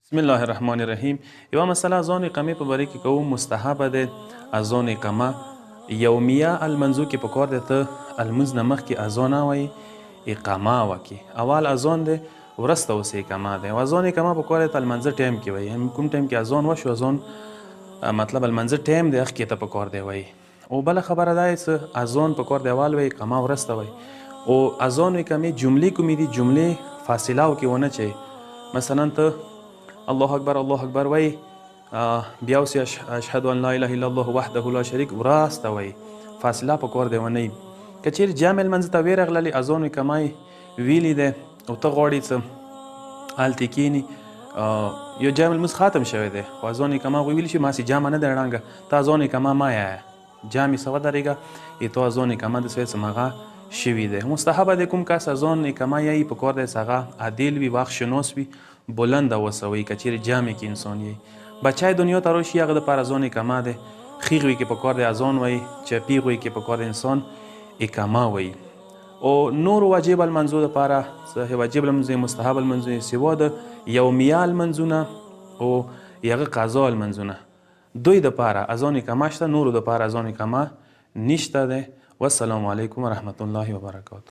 بسم الله الرحمن الرحیم. یوه مسله اذان اقامې په باره کې کوو. مستحبه دی اذان اقامه یومیه المنځو کې پکار دی ته المنځ نه مخکې اذان ووایي، اقامه وکړي. اول اذان دی وروسته اوس اقامه دی. او اذان اقامه پکار دی ته المنځه ټایم کې وایي. کوم ټایم کې اذان وشو اذان مطلب المنځه ټایم دی هغه کې ته پکار دی وایي. او بله خبره دا چې اذان پکار دی اول وایي، اقامه وروسته وایي. او اذان و اقامې جملې کومې دي؟ جملې فاصله وکړي ونه چي. مثلا ته الله اکبر الله اکبر وای، بیا اوس اشهد ان لا اله الا الله وحده لا شریک وراسته وای، فاصله پکار دی ونه. که چیرې جامع لمانځه ته ورغللې اذان و اقامه ویلې ده او ته غواړې څه هلته کښېنې، یو جامع لمونځ ختم شوی دی خو اذان و اقامه ویلې شي ماسې جامع نه دی ړنګه، ته اذان و اقامه مه یایه، جامع څه ودرېږه تو اذان و اقامه د څه هغه شوي دی. مستحبه دی کوم کس اذان اقامه یایي پکار دی چې هغه عادل وي، وخت شناس وي، بلنده وسوي. که چیرې جامع کې انسان یي بچی دنیا ته راشي هغه دپاره اذان اقامه دی. خیغ وي کې پکار دی اذان وایي، چپیغ وي کې پکار دی انسان اقامه وایي. او نورو واجب المنځو دپاره واجب لمونځ مستحب المنځ سوا د یومیه المنځونه او یغه قضا المنځونه دوی دپاره اذان اقامه شته، نورو دپاره اذان اقامه نشته دی. والسلام علیکم ورحمة الله وبرکاته.